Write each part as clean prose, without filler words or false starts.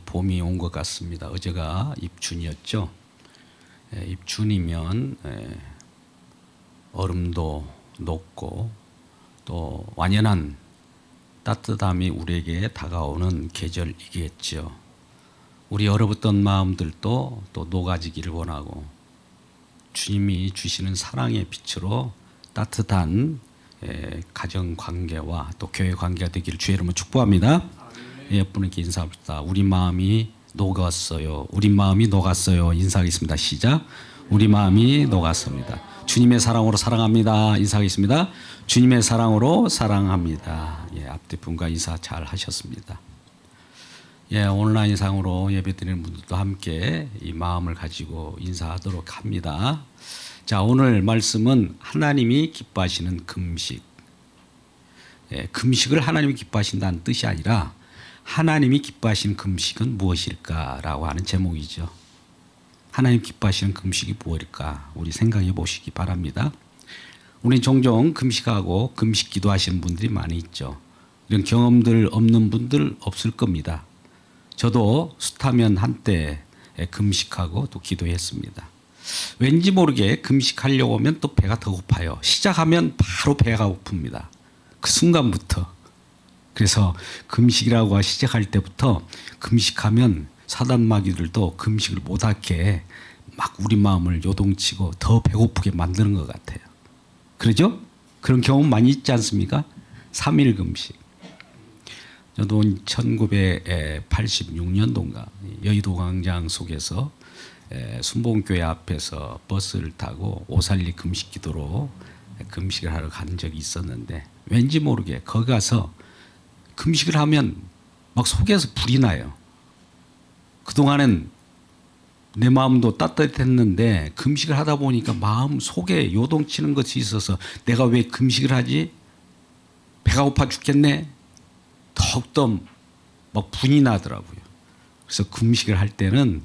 봄이 온 것 같습니다. 어제가 입춘이었죠. 입춘이면 얼음도 녹고 또 완연한 따뜻함이 우리에게 다가오는 계절이겠죠. 우리 얼어붙던 마음들도 또 녹아지기를 원하고 주님이 주시는 사랑의 빛으로 따뜻한 가정 관계와 또 교회 관계가 되기를 주의 이름으로 축복합니다. 예쁜이께 인사합시다. 우리 마음이 녹았어요. 우리 마음이 녹았어요. 인사하겠습니다. 시작. 우리 마음이 녹았습니다. 주님의 사랑으로 사랑합니다. 인사하겠습니다. 주님의 사랑으로 사랑합니다. 앞뒤 분과 인사 잘 하셨습니다. 온라인상으로 예배드리는 분들도 함께 이 마음을 가지고 인사하도록 합니다. 자, 오늘 말씀은 하나님이 기뻐하시는 금식. 금식을 하나님이 기뻐하신다는 뜻이 아니라 하나님이 기뻐하시는 금식은 무엇일까라고 하는 제목이죠. 하나님 기뻐하시는 금식이 무엇일까? 우리 생각해 보시기 바랍니다. 우리 종종 금식하고 금식 기도하시는 분들이 많이 있죠. 이런 경험들 없는 분들 없을 겁니다. 저도 숱하면 한때 금식하고 또 기도했습니다. 왠지 모르게 금식하려고 하면 또 배가 더 고파요. 시작하면 바로 배가 고픕니다. 그 순간부터. 그래서 금식이라고 시작할 때부터 금식하면 사단 마귀들도 금식을 못하게 막 우리 마음을 요동치고 더 배고프게 만드는 것 같아요. 그러죠? 그런 경험 많이 있지 않습니까? 3일 금식. 저도 1986년도인가 여의도 광장 속에서 순복음교회 앞에서 버스를 타고 오살리 금식 기도로 금식을 하러 간 적이 있었는데 왠지 모르게 거기 가서 금식을 하면 막 속에서 불이 나요. 그동안은 내 마음도 따뜻했는데 금식을 하다 보니까 마음 속에 요동치는 것이 있어서 내가 왜 금식을 하지? 배가 고파 죽겠네? 더욱더 막 분이 나더라고요. 그래서 금식을 할 때는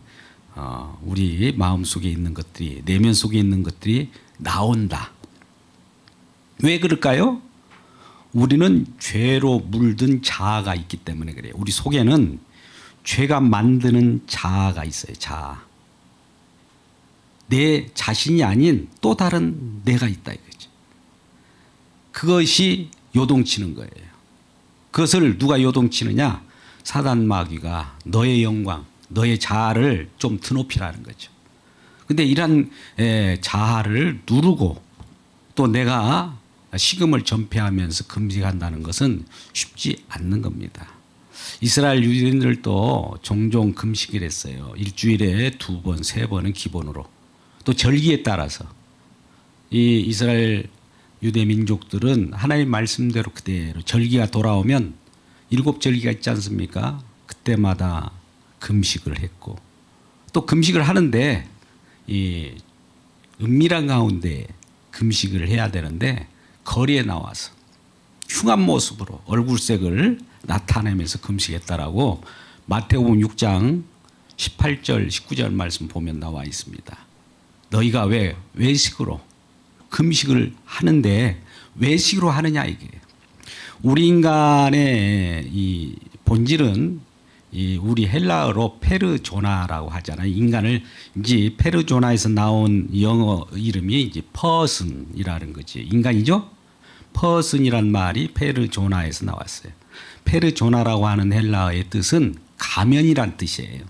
우리 마음 속에 있는 것들이, 내면 속에 있는 것들이 나온다. 왜 그럴까요? 우리는 죄로 물든 자아가 있기 때문에 그래요. 우리 속에는 죄가 만드는 자아가 있어요. 자아. 내 자신이 아닌 또 다른 내가 있다 이거죠. 그것이 요동치는 거예요. 그것을 누가 요동치느냐? 사단 마귀가 너의 영광, 너의 자아를 좀 드높이라는 거죠. 근데 이런 자아를 누르고 또 내가 식음을 전폐하면서 금식한다는 것은 쉽지 않는 겁니다. 이스라엘 유대인들도 종종 금식을 했어요. 일주일에 2번, 3번은 기본으로. 또 절기에 따라서 이 이스라엘 유대 민족들은 하나님 말씀대로 그대로 절기가 돌아오면 7절기가 있지 않습니까? 그때마다 금식을 했고 또 금식을 하는데 이 은밀한 가운데 금식을 해야 되는데 거리에 나와서 흉한 모습으로 얼굴색을 나타내면서 금식했다라고 마태복음 6장 18절 19절 말씀 보면 나와 있습니다. 너희가 왜 외식으로 금식을 하는데 외식으로 하느냐 이게. 우리 인간의 이 본질은 이 우리 헬라어로 페르조나라고 하잖아요. 인간을 이제 페르조나에서 나온 영어 이름이 이제 퍼슨이라는 거지. 인간이죠? 퍼슨이란 말이 페르조나에서 나왔어요. 페르조나라고 하는 헬라어의 뜻은 가면이란 뜻이에요.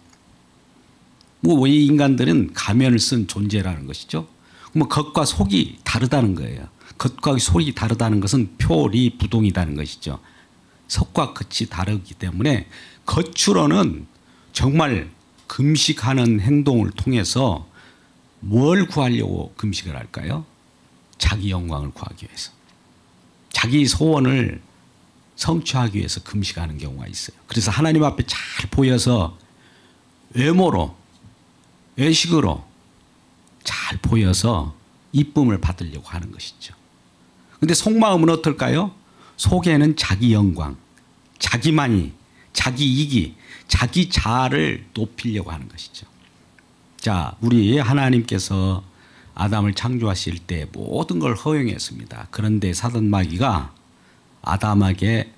이 인간들은 가면을 쓴 존재라는 것이죠. 그럼 겉과 속이 다르다는 거예요. 겉과 속이 다르다는 것은 표리 부동이라는 것이죠. 속과 겉이 다르기 때문에 겉으로는 정말 금식하는 행동을 통해서 뭘 구하려고 금식을 할까요? 자기 영광을 구하기 위해서. 자기 소원을 성취하기 위해서 금식하는 경우가 있어요. 그래서 하나님 앞에 잘 보여서 외모로, 외식으로 잘 보여서 이쁨을 받으려고 하는 것이죠. 그런데 속마음은 어떨까요? 속에는 자기 영광, 자기만이, 자기 이기, 자기 자아를 높이려고 하는 것이죠. 자, 우리 하나님께서 아담을 창조하실 때 모든 걸 허용했습니다. 그런데 사단 마귀가 아담에게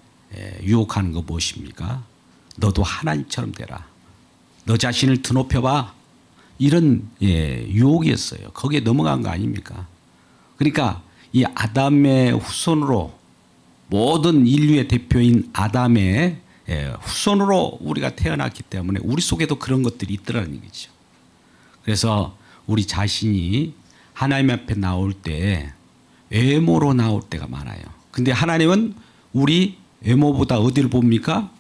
유혹하는 거 무엇입니까? 너도 하나님처럼 되라. 너 자신을 드높여봐. 이런 유혹이었어요. 거기에 넘어간 거 아닙니까? 그러니까 이 아담의 후손으로 모든 인류의 대표인 아담의 후손으로 우리가 태어났기 때문에 우리 속에도 그런 것들이 있더라는 얘기죠. 그래서 우리 자신이 하나님 앞에 나올 때 외모로 나올 때가 많아요. 근데 하나님은 우리 외모보다 어디를 봅니까?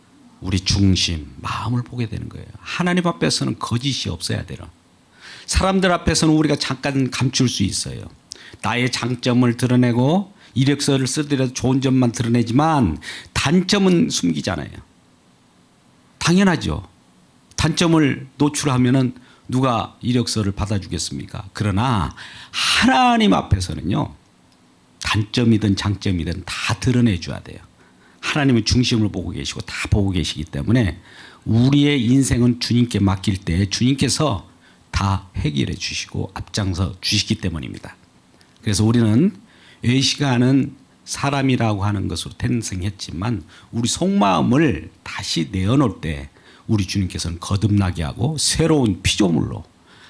우리 중심, 마음을 보게 되는 거예요. 하나님 앞에서는 거짓이 없어야 돼요. 사람들 앞에서는 우리가 잠깐 감출 수 있어요. 나의 장점을 드러내고 이력서를 쓰더라도 좋은 점만 드러내지만 단점은 숨기잖아요. 당연하죠. 단점을 노출하면은 누가 이력서를 받아주겠습니까? 그러나 하나님 앞에서는요, 단점이든 장점이든 다 드러내줘야 돼요. 하나님은 중심을 보고 계시고 다 보고 계시기 때문에 우리의 인생은 주님께 맡길 때 주님께서 다 해결해 주시고 앞장서 주시기 때문입니다. 그래서 우리는 외식하는 사람이라고 하는 것으로 탄생했지만 우리 속마음을 다시 내어놓을 때 우리 주님께서는 거듭나게 하고 새로운 피조물로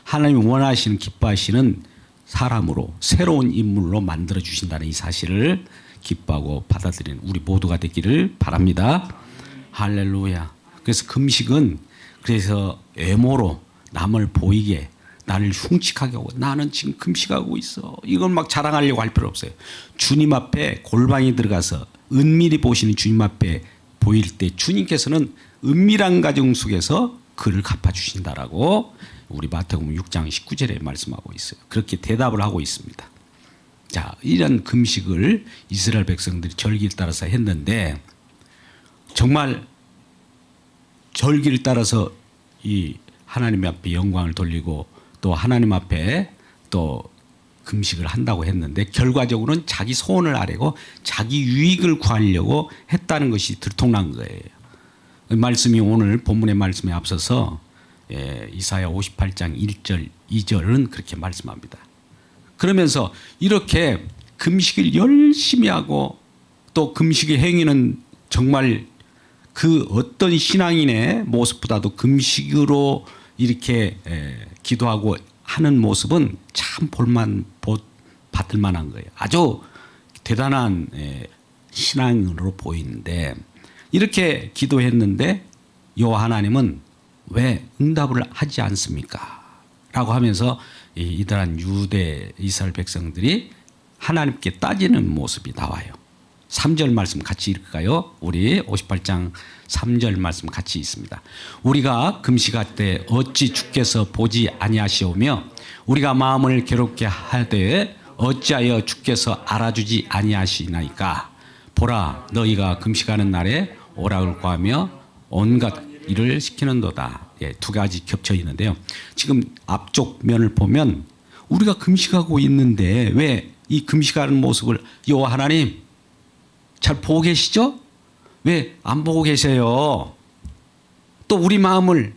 하나님이 원하시는 기뻐하시는 사람으로 새로운 인물로 만들어 주신다는 이 사실을 기뻐하고 받아들이는 우리 모두가 되기를 바랍니다. 할렐루야. 그래서 금식은 그래서 외모로 남을 보이게 나를 흉측하게 하고 나는 지금 금식하고 있어. 이걸 막 자랑하려고 할 필요 없어요. 주님 앞에 골방에 들어가서 은밀히 보시는 주님 앞에 보일 때 주님께서는 은밀한 가정 속에서 그를 갚아주신다라고 우리 마태복음 6장 19절에 말씀하고 있어요. 그렇게 대답을 하고 있습니다. 자, 이런 금식을 이스라엘 백성들이 절기를 따라서 했는데 정말 절기를 따라서 이 하나님 앞에 영광을 돌리고 또 하나님 앞에 또 금식을 한다고 했는데 결과적으로는 자기 소원을 아뢰고 자기 유익을 구하려고 했다는 것이 들통난 거예요. 말씀이 오늘 본문의 말씀에 앞서서 이사야 58장 1절 2절은 그렇게 말씀합니다. 그러면서 이렇게 금식을 열심히 하고 또 금식의 행위는 정말 그 어떤 신앙인의 모습보다도 금식으로 이렇게 기도하고 하는 모습은 참 받을 만한 거예요. 아주 대단한 신앙으로 보이는데 이렇게 기도했는데 여호와 하나님은 왜 응답을 하지 않습니까? 라고 하면서 이러한 유대 이스라엘 백성들이 하나님께 따지는 모습이 나와요. 3절 말씀 같이 읽을까요? 우리 58장 3절 말씀 같이 있습니다. 우리가 금식할 때 어찌 주께서 보지 아니하시오며 우리가 마음을 괴롭게 하되 어찌하여 주께서 알아주지 아니하시나이까. 보라, 너희가 금식하는 날에 오락을 구하며 온갖 일을 시키는도다. 두 가지 겹쳐 있는데요. 지금 앞쪽 면을 보면 우리가 금식하고 있는데 왜 이 금식하는 모습을 여호와 하나님 잘 보고 계시죠? 왜 안 보고 계세요? 또 우리 마음을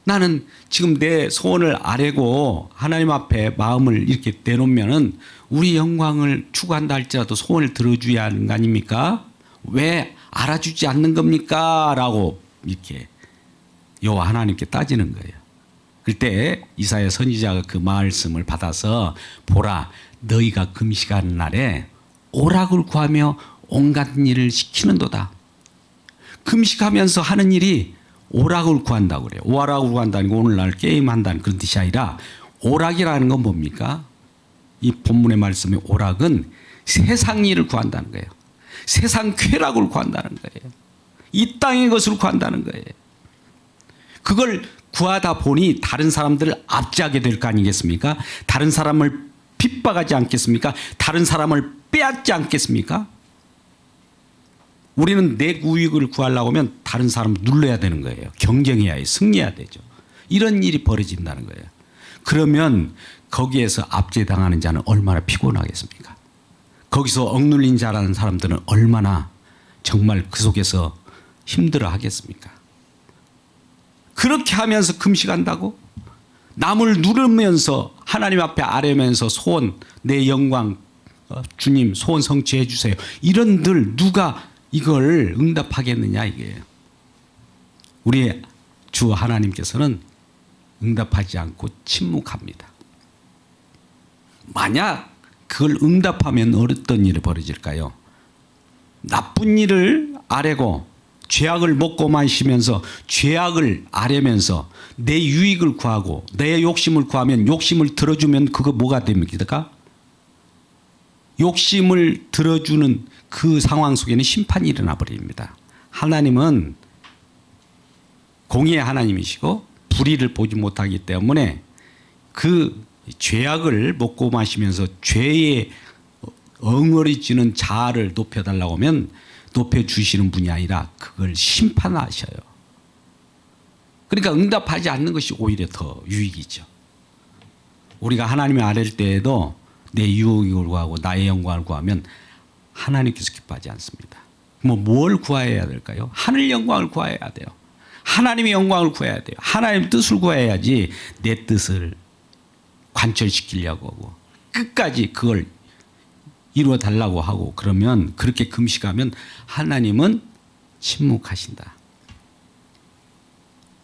나는 지금 내 소원을 아뢰고 하나님 앞에 마음을 이렇게 내놓으면은 우리 영광을 추구한다 할지라도 소원을 들어줘야 하는 거 아닙니까? 왜 알아주지 않는 겁니까? 라고 이렇게 여호와 하나님께 따지는 거예요. 그때 이사야 선지자가 그 말씀을 받아서 보라, 너희가 금식하는 날에 오락을 구하며 온갖 일을 시키는도다. 금식하면서 하는 일이 오락을 구한다고 그래요. 오락을 구한다는 건 오늘날 게임한다는 그런 뜻이 아니라 오락이라는 건 뭡니까? 이 본문의 말씀의 오락은 세상 일을 구한다는 거예요. 세상 쾌락을 구한다는 거예요. 이 땅의 것을 구한다는 거예요. 그걸 구하다 보니 다른 사람들을 압제하게 될 거 아니겠습니까? 다른 사람을 핍박하지 않겠습니까? 다른 사람을 빼앗지 않겠습니까? 우리는 내 우익을 구하려고 하면 다른 사람을 눌러야 되는 거예요. 경쟁해야 해요. 승리해야 되죠. 이런 일이 벌어진다는 거예요. 그러면 거기에서 압제당하는 자는 얼마나 피곤하겠습니까? 거기서 억눌린 자라는 사람들은 얼마나 정말 그 속에서 힘들어 하겠습니까? 그렇게 하면서 금식한다고? 남을 누르면서 하나님 앞에 아뢰면서 소원, 내 영광, 주님 소원 성취해 주세요. 이런들 누가 이걸 응답하겠느냐 이게요. 우리 주 하나님께서는 응답하지 않고 침묵합니다. 만약 그걸 응답하면 어떤 일이 벌어질까요? 나쁜 일을 아뢰고 죄악을 먹고 마시면서 죄악을 아뢰면서 내 유익을 구하고 내 욕심을 구하면 욕심을 들어주면 그거 뭐가 됩니까? 욕심을 들어주는 그 상황 속에는 심판이 일어나 버립니다. 하나님은 공의의 하나님이시고 불의를 보지 못하기 때문에 그 죄악을 먹고 마시면서 죄에 엉어리지는 자아를 높여달라고 하면 높여주시는 분이 아니라 그걸 심판하셔요. 그러니까 응답하지 않는 것이 오히려 더 유익이죠. 우리가 하나님을 아뢰을 때에도 내 유익을 구하고 나의 영광을 구하면 하나님께서 기뻐하지 않습니다. 뭘 구해야 될까요? 하늘 영광을 구해야 돼요. 하나님의 영광을 구해야 돼요. 하나님의 뜻을 구해야지 내 뜻을 관철시키려고 하고 끝까지 그걸 이루어 달라고 하고 그러면 그렇게 금식하면 하나님은 침묵하신다.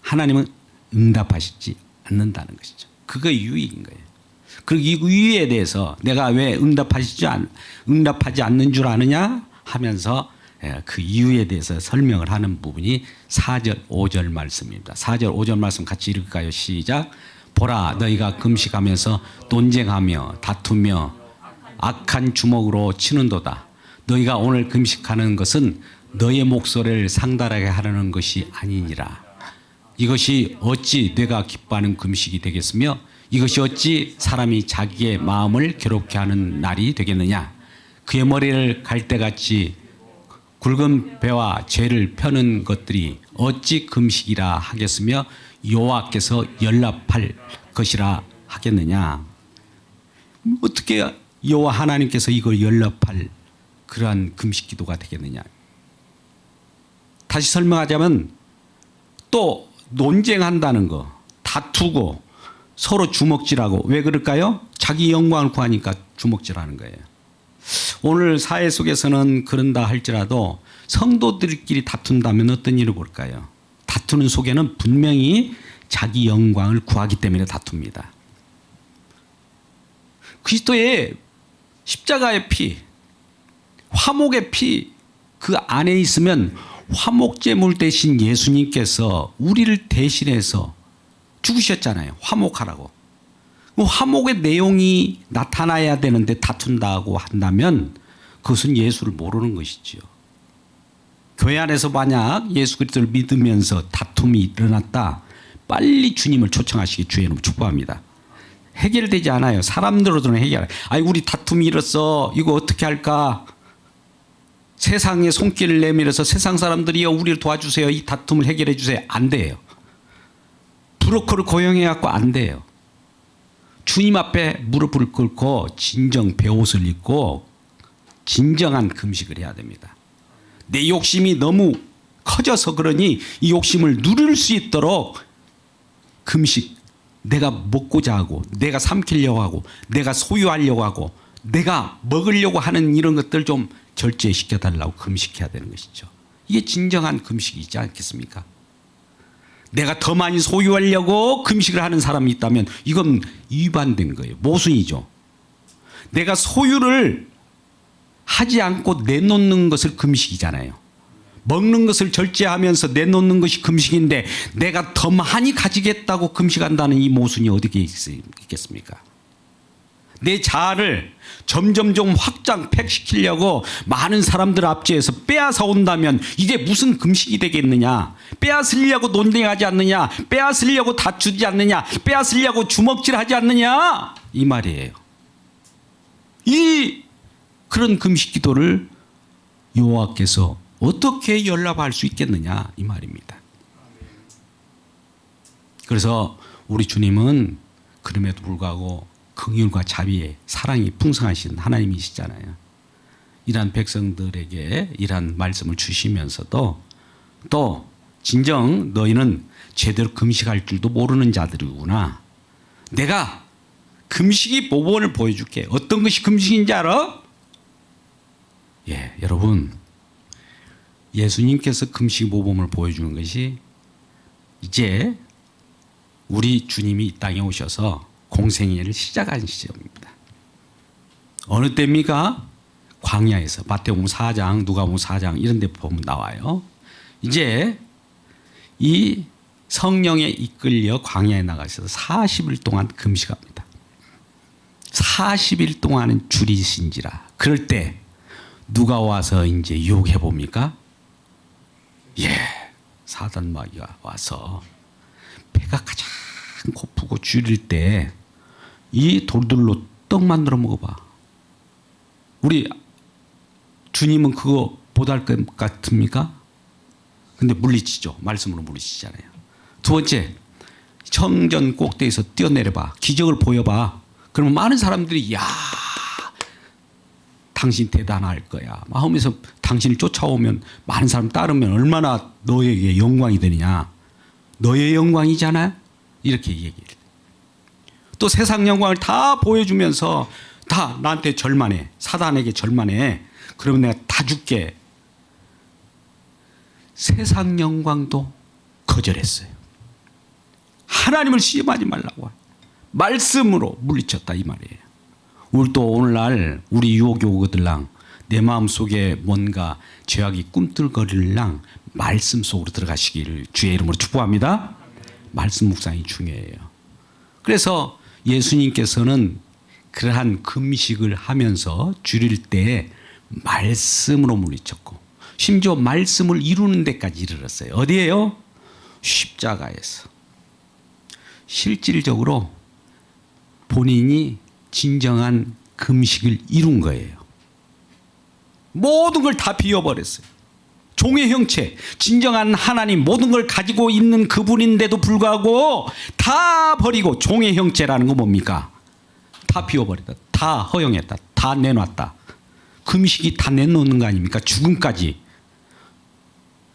하나님은 응답하시지 않는다는 것이죠. 그게 유익인 거예요. 그리고 이 유익에 대해서 내가 왜 응답하지 않는 줄 아느냐 하면서 그 이유에 대해서 설명을 하는 부분이 4절 5절 말씀입니다. 4절 5절 말씀 같이 읽을까요? 시작. 보라 너희가 금식하면서 논쟁하며 다투며 악한 주먹으로 치는도다. 너희가 오늘 금식하는 것은 너의 목소리를 상달하게 하려는 것이 아니니라. 이것이 어찌 내가 기뻐하는 금식이 되겠으며 이것이 어찌 사람이 자기의 마음을 괴롭게 하는 날이 되겠느냐. 그의 머리를 갈대같이 굵은 배와 죄를 펴는 것들이 어찌 금식이라 하겠으며 여호와께서 연락할 것이라 하겠느냐. 어떻게 여호와 하나님께서 이걸 연락할 그러한 금식 기도가 되겠느냐. 다시 설명하자면 또 논쟁한다는 거, 다투고 서로 주먹질하고 왜 그럴까요? 자기 영광을 구하니까 주먹질하는 거예요. 오늘 사회 속에서는 그런다 할지라도 성도들끼리 다툰다면 어떤 일을 볼까요? 다투는 속에는 분명히 자기 영광을 구하기 때문에 다툽니다. 그리스도의 십자가의 피, 화목의 피 그 안에 있으면 화목제물 대신 예수님께서 우리를 대신해서 죽으셨잖아요. 화목하라고. 화목의 내용이 나타나야 되는데 다툰다고 한다면 그것은 예수를 모르는 것이죠. 교회 안에서 만약 예수 그리스도를 믿으면서 다툼이 일어났다, 빨리 주님을 초청하시기 주의 이름으로 축복합니다. 해결되지 않아요. 사람들로서는 해결. 아니 우리 다툼이 일었어. 이거 어떻게 할까? 세상에 손길을 내밀어서 세상 사람들이요 우리를 도와주세요. 이 다툼을 해결해 주세요. 안 돼요. 브로커를 고용해 갖고 안 돼요. 주님 앞에 무릎을 꿇고 진정 베옷을 입고 진정한 금식을 해야 됩니다. 내 욕심이 너무 커져서 그러니 이 욕심을 누릴 수 있도록 금식, 내가 먹고자 하고 내가 삼키려고 하고 내가 소유하려고 하고 내가 먹으려고 하는 이런 것들 좀 절제시켜달라고 금식해야 되는 것이죠. 이게 진정한 금식이지 않겠습니까? 내가 더 많이 소유하려고 금식을 하는 사람이 있다면 이건 위반된 거예요. 모순이죠. 내가 소유를 하지 않고 내놓는 것을 금식이잖아요. 먹는 것을 절제하면서 내놓는 것이 금식인데 내가 더 많이 가지겠다고 금식한다는 이 모순이 어디에 있겠습니까? 내 자아를 점점 확장 팩시키려고 많은 사람들 앞지에서 빼앗아 온다면 이게 무슨 금식이 되겠느냐. 빼앗으려고 논쟁하지 않느냐. 빼앗으려고 다투지 않느냐. 빼앗으려고 주먹질하지 않느냐. 이 말이에요. 이 그런 금식 기도를 여호와께서 어떻게 연락할 수 있겠느냐 이 말입니다. 그래서 우리 주님은 그럼에도 불구하고 긍휼과 자비에 사랑이 풍성하신 하나님이시잖아요. 이러한 백성들에게 이러한 말씀을 주시면서도 또 진정 너희는 제대로 금식할 줄도 모르는 자들이구나. 내가 금식이 모범을 보여줄게. 어떤 것이 금식인지 알아? 예, 여러분 예수님께서 금식 모범을 보여주는 것이 이제 우리 주님이 이 땅에 오셔서 공생애를 시작한 시점입니다. 어느 때입니까? 광야에서. 마태복음 4장, 누가복음 4장 이런 데 보면 나와요. 이제 이 성령에 이끌려 광야에 나가셔서 40일 동안 금식합니다. 40일 동안은 줄이신지라. 그럴 때 누가 와서 이제 유혹해 봅니까? 사단 마귀가 와서 배가 가장 고프고 줄일 때 이 돌들로 떡 만들어 먹어봐. 우리 주님은 그거 보잘 것 같습니까? 근데 물리치죠. 말씀으로 물리치잖아요. 두 번째, 성전 꼭대기에서 뛰어내려봐. 기적을 보여봐. 그러면 많은 사람들이 야, 당신 대단할 거야 막 하면서 당신을 쫓아오면 많은 사람 따르면 얼마나 너에게 영광이 되느냐. 너의 영광이잖아. 이렇게 얘기해요. 또 세상 영광을 다 보여주면서 다 나한테 절만해. 사단에게 절만해. 그러면 내가 다 줄게. 세상 영광도 거절했어요. 하나님을 시험하지 말라고 말씀으로 물리쳤다 이 말이에요. 우리 또 오늘날 우리 유혹이 오거들랑 내 마음속에 뭔가 죄악이 꿈틀거릴랑 말씀 속으로 들어가시기를 주의 이름으로 축복합니다. 말씀 묵상이 중요해요. 그래서 예수님께서는 그러한 금식을 하면서 줄일 때 말씀으로 물리쳤고 심지어 말씀을 이루는 데까지 이르렀어요. 어디에요? 십자가에서. 실질적으로 본인이 진정한 금식을 이룬 거예요. 모든 걸 다 비워버렸어요. 종의 형체, 진정한 하나님 모든 걸 가지고 있는 그분인데도 불구하고 다 버리고 종의 형체라는 건 뭡니까? 다 비워버렸다. 다 허용했다. 다 내놨다. 금식이 다 내놓는 거 아닙니까? 죽음까지.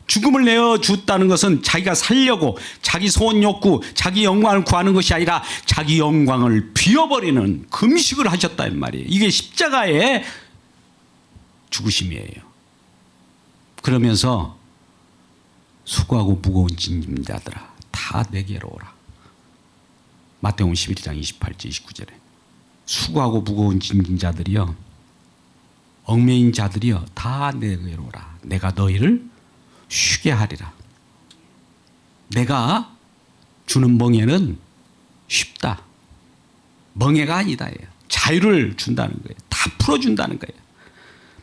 죽음을 내어줬다는 것은 자기가 살려고 자기 소원 욕구, 자기 영광을 구하는 것이 아니라 자기 영광을 비워버리는 금식을 하셨다는 말이에요. 이게 십자가의 죽으심이에요. 그러면서 수고하고 무거운 짐진 자들아 다 내게로 오라. 마태복음 11장 28절 29절에 수고하고 무거운 짐진 자들이요 얽매인 자들이요 다 내게로 오라. 내가 너희를 쉬게 하리라. 내가 주는 멍에는 쉽다. 멍에가 아니다. 자유를 준다는 거예요. 다 풀어준다는 거예요.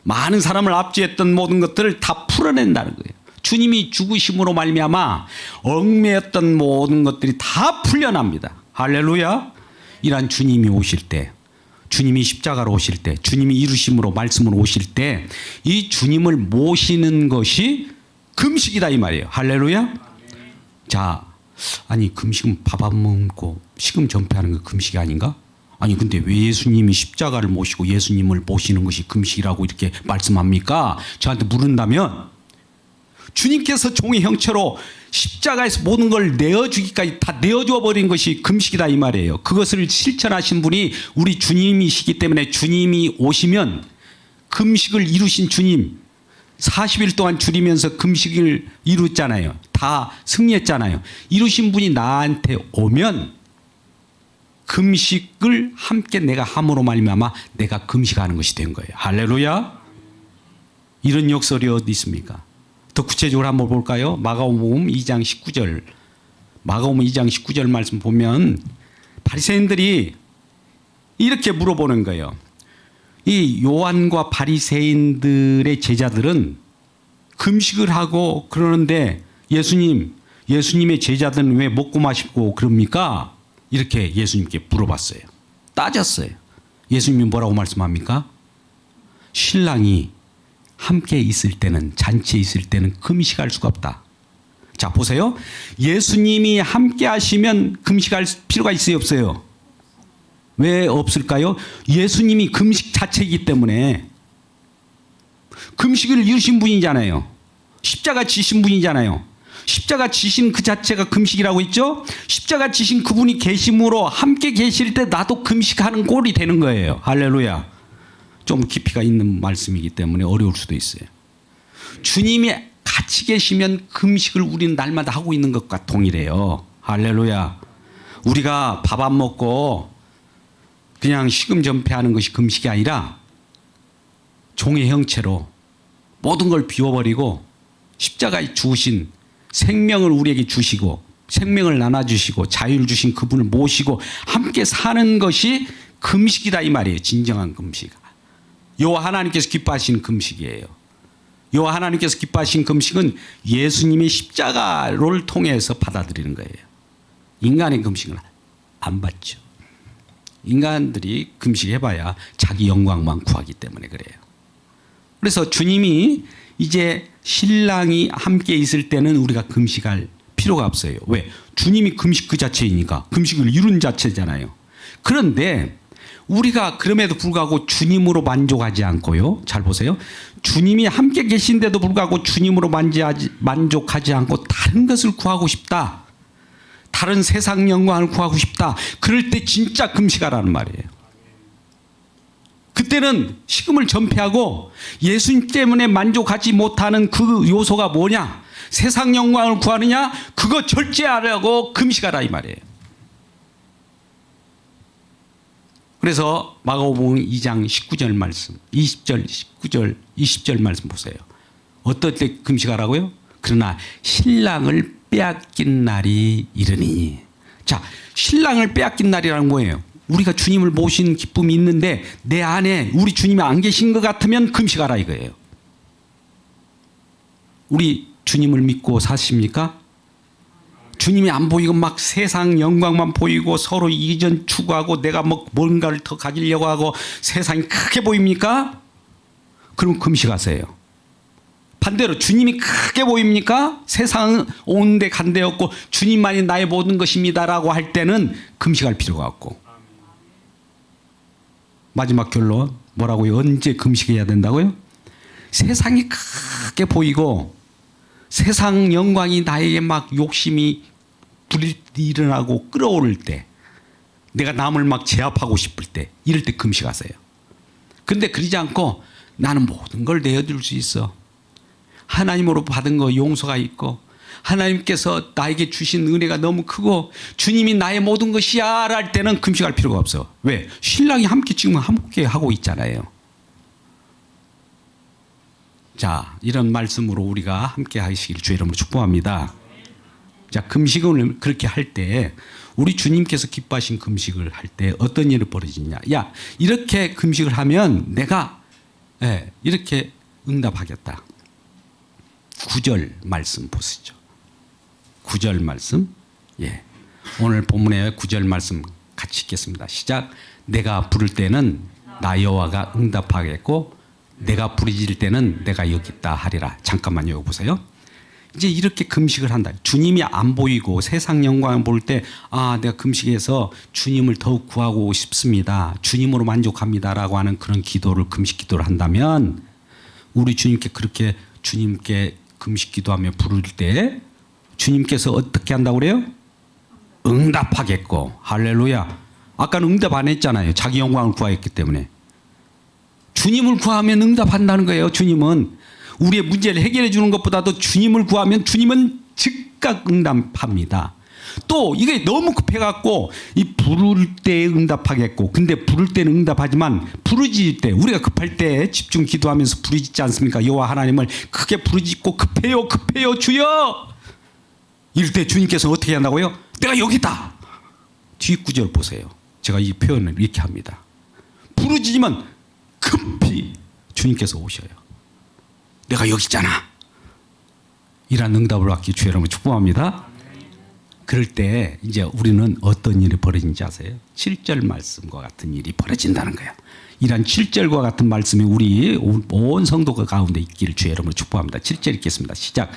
많은 사람을 압제했던 모든 것들을 다 풀어낸다는 거예요. 주님이 죽으심으로 말미암아 얽매였던 모든 것들이 다 풀려납니다. 할렐루야. 이란 주님이 오실 때, 주님이 십자가로 오실 때, 주님이 이루심으로 말씀으로 오실 때 이 주님을 모시는 것이 금식이다 이 말이에요. 할렐루야. 자, 아니 금식은 밥 안 먹고 식음 전폐하는 거 금식이 아닌가? 아니 근데 왜 예수님이 십자가를 모시고 예수님을 모시는 것이 금식이라고 이렇게 말씀합니까? 저한테 물은다면 주님께서 종의 형체로 십자가에서 모든 걸 내어주기까지 다 내어줘 버린 것이 금식이다 이 말이에요. 그것을 실천하신 분이 우리 주님이시기 때문에 주님이 오시면 금식을 이루신 주님 40일 동안 줄이면서 금식을 이뤘잖아요. 다 승리했잖아요. 이루신 분이 나한테 오면 금식을 함께 내가 함으로 말미암아 내가 금식하는 것이 된 거예요. 할렐루야. 이런 역설이 어디 있습니까? 더 구체적으로 한번 볼까요? 마가복음 2장 19절. 마가복음 2장 19절 말씀 보면 바리새인들이 이렇게 물어보는 거예요. 이 요한과 바리새인들의 제자들은 금식을 하고 그러는데 예수님의 제자들은 왜 먹고 마시고 그럽니까? 이렇게 예수님께 물어봤어요. 따졌어요. 예수님이 뭐라고 말씀합니까? 신랑이 함께 있을 때는, 잔치에 있을 때는 금식할 수가 없다. 자, 보세요. 예수님이 함께 하시면 금식할 필요가 있어요, 없어요? 왜 없을까요? 예수님이 금식 자체이기 때문에. 금식을 이루신 분이잖아요. 십자가 지신 분이잖아요. 십자가 지신 그 자체가 금식이라고 했죠? 십자가 지신 그분이 계심으로 함께 계실 때 나도 금식하는 꼴이 되는 거예요. 할렐루야. 좀 깊이가 있는 말씀이기 때문에 어려울 수도 있어요. 주님이 같이 계시면 금식을 우리는 날마다 하고 있는 것과 동일해요. 할렐루야. 우리가 밥 안 먹고 그냥 식음 전폐하는 것이 금식이 아니라 종의 형체로 모든 걸 비워버리고 십자가에 죽으신 생명을 우리에게 주시고 생명을 나눠주시고 자유를 주신 그분을 모시고 함께 사는 것이 금식이다 이 말이에요. 진정한 금식. 여호와 하나님께서 기뻐하시는 금식이에요. 여호와 하나님께서 기뻐하신 금식은 예수님의 십자가를 통해서 받아들이는 거예요. 인간의 금식은 안 받죠. 인간들이 금식해봐야 자기 영광만 구하기 때문에 그래요. 그래서 주님이 이제 신랑이 함께 있을 때는 우리가 금식할 필요가 없어요. 왜? 주님이 금식 그 자체이니까. 금식을 이룬 자체잖아요. 그런데 우리가 그럼에도 불구하고 주님으로 만족하지 않고요. 잘 보세요. 주님이 함께 계신데도 불구하고 주님으로 만족하지 않고 다른 것을 구하고 싶다. 다른 세상 영광을 구하고 싶다. 그럴 때 진짜 금식하라는 말이에요. 그때는 식음을 전폐하고 예수님 때문에 만족하지 못하는 그 요소가 뭐냐? 세상 영광을 구하느냐? 그거 절제하라고 금식하라 이 말이에요. 그래서 마가복음 2장 19절 말씀, 20절, 19절, 20절 말씀 보세요. 어떨 때 금식하라고요? 그러나 신랑을 빼앗긴 날이 이르니. 자, 신랑을 빼앗긴 날이라는 뭐예요? 우리가 주님을 모신 기쁨이 있는데 내 안에 우리 주님이 안 계신 것 같으면 금식하라 이거예요. 우리 주님을 믿고 사십니까? 주님이 안 보이고 막 세상 영광만 보이고 서로 이전 추구하고 내가 뭐 뭔가를 더 가지려고 하고 세상이 크게 보입니까? 그럼 금식하세요. 반대로 주님이 크게 보입니까? 세상은 온데 간데 없고 주님만이 나의 모든 것입니다라고 할 때는 금식할 필요가 없고. 마지막 결론 뭐라고요? 언제 금식해야 된다고요? 세상이 크게 보이고 세상 영광이 나에게 막 욕심이 일어나고 끌어오를 때 내가 남을 막 제압하고 싶을 때 이럴 때 금식하세요. 근데 그러지 않고 나는 모든 걸 내어줄 수 있어. 하나님으로 받은 거 용서가 있고 하나님께서 나에게 주신 은혜가 너무 크고 주님이 나의 모든 것이야 할 때는 금식할 필요가 없어. 왜? 신랑이 함께 지금 함께 하고 있잖아요. 자, 이런 말씀으로 우리가 함께 하시길 주의 이름으로 축복합니다. 자, 금식을 그렇게 할 때 우리 주님께서 기뻐하신 금식을 할 때 어떤 일이 벌어지냐? 야, 이렇게 금식을 하면 내가 이렇게 응답하겠다. 9절 말씀 보시죠. 9절 말씀. 예. 오늘 본문의 9절 말씀 같이 읽겠습니다. 시작. 내가 부를 때는 나 여호와가 응답하겠고 내가 부르짖을 때는 내가 여기 있다 하리라. 잠깐만요. 여기 보세요. 이제 이렇게 금식을 한다. 주님이 안 보이고 세상 영광을 볼 때 내가 금식해서 주님을 더욱 구하고 싶습니다. 주님으로 만족합니다라고 하는 그런 기도를 금식 기도를 한다면 우리 주님께 그렇게 주님께 금식 기도하며 부를 때 주님께서 어떻게 한다고 그래요? 응답하겠고. 할렐루야. 아까는 응답 안 했잖아요. 자기 영광을 구하였기 때문에. 주님을 구하면 응답한다는 거예요. 주님은 우리의 문제를 해결해 주는 것보다도 주님을 구하면 주님은 즉각 응답합니다. 또 이게 너무 급해갖고 이 부를 때 응답하겠고, 근데 부를 때는 응답하지만 부르짖을 때 우리가 급할 때 집중 기도하면서 부르짖지 않습니까? 여호와 하나님을 크게 부르짖고 급해요 급해요 주여 이럴 때 주님께서 어떻게 한다고요? 내가 여기 있다. 뒷구절 보세요. 제가 이 표현을 이렇게 합니다. 부르짖으면 급히 주님께서 오셔요. 내가 여기 있잖아. 이런 응답을 받기 주의 이름으로 축복합니다. 그럴 때 이제 우리는 어떤 일이 벌어진지 아세요? 7절 말씀과 같은 일이 벌어진다는 거예요. 이런 7절과 같은 말씀이 우리 온 성도 가운데 있기를 주의 이름으로 축복합니다. 7절 읽겠습니다. 시작.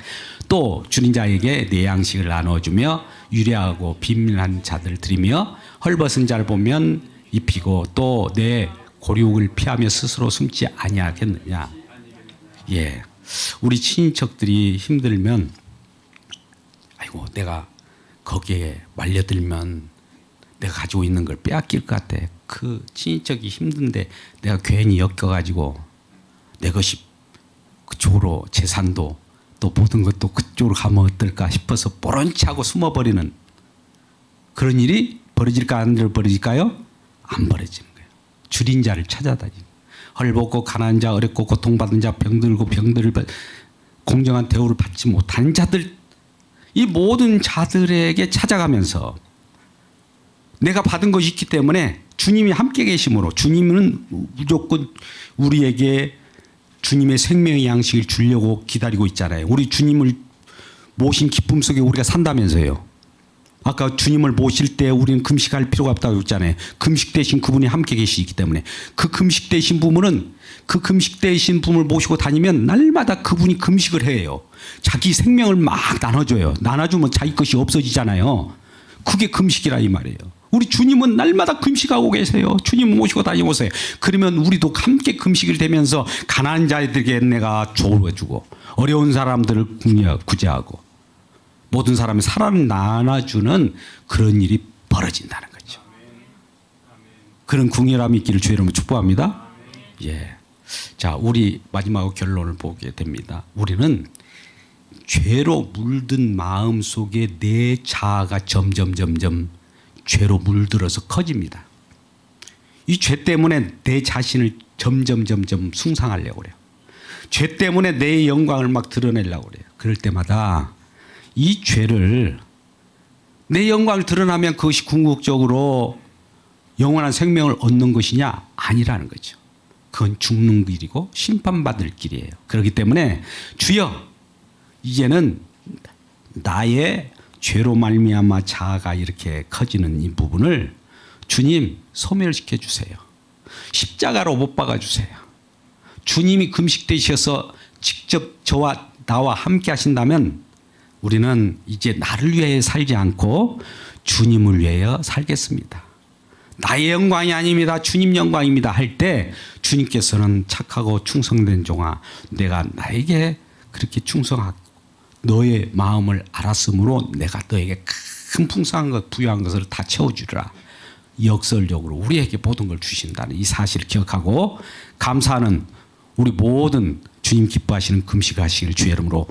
또 주는 자에게 내 양식을 나눠주며 유례하고 빈민한 자들 드리며 헐벗은 자를 보면 입히고 또 내 고륙을 피하며 스스로 숨지 아니하겠느냐. 예, 우리 친인척들이 힘들면 아이고 내가 거기에 말려들면 내가 가지고 있는 걸 빼앗길 것 같아. 그 친인척이 힘든데 내가 괜히 엮여가지고 내 것이 그쪽으로 재산도 또 모든 것도 그쪽으로 가면 어떨까 싶어서 모른 척하고 숨어버리는 그런 일이 벌어질까 안 벌어질까요? 안 벌어지는 거예요. 줄인 자를 찾아다니는 헐벗고 가난한 자 어렵고 고통받은 자 병들고 병들을 공정한 대우를 받지 못한 자들 이 모든 자들에게 찾아가면서 내가 받은 것이 있기 때문에 주님이 함께 계심으로 주님은 무조건 우리에게 주님의 생명의 양식을 주려고 기다리고 있잖아요. 우리 주님을 모신 기쁨 속에 우리가 산다면서요. 아까 주님을 모실 때 우리는 금식할 필요가 없다고 했잖아요. 금식 대신 그분이 함께 계시기 때문에 그 금식 대신 부분은 그 금식 대신 분을 모시고 다니면 날마다 그분이 금식을 해요. 자기 생명을 막 나눠줘요. 나눠주면 자기 것이 없어지잖아요. 그게 금식이라 이 말이에요. 우리 주님은 날마다 금식하고 계세요. 주님 모시고 다니고세요. 그러면 우리도 함께 금식을 되면서 가난한 자들에게 내가 조언해주고 어려운 사람들을 구제하고 모든 사람의 사랑을 나눠주는 그런 일이 벌어진다는 거죠. 그런 궁예함이 있기를 주의 이름으로 축복합니다. 예. 자, 우리 마지막으로 결론을 보게 됩니다. 우리는 죄로 물든 마음 속에 내 자아가 점점 죄로 물들어서 커집니다. 이 죄 때문에 내 자신을 점점 숭상하려고 그래요. 죄 때문에 내 영광을 막 드러내려고 그래요. 그럴 때마다 이 죄를 내 영광을 드러나면 그것이 궁극적으로 영원한 생명을 얻는 것이냐? 아니라는 거죠. 그건 죽는 길이고 심판받을 길이에요. 그렇기 때문에 주여 이제는 나의 죄로 말미암아 자아가 이렇게 커지는 이 부분을 주님 소멸시켜 주세요. 십자가로 못 박아 주세요. 주님이 금식되셔서 직접 저와 나와 함께 하신다면 우리는 이제 나를 위해 살지 않고 주님을 위하여 살겠습니다. 나의 영광이 아닙니다. 주님 영광입니다. 할 때 주님께서는 착하고 충성된 종아 내가 나에게 그렇게 충성하고 너의 마음을 알았으므로 내가 너에게 큰 풍성한 것 부유한 것을 다 채워주리라. 역설적으로 우리에게 모든 걸 주신다는 이 사실을 기억하고 감사하는 우리 모든 주님 기뻐하시는 금식하시길 주의 이름으로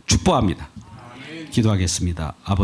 축복합니다. 기도하겠습니다. 아버지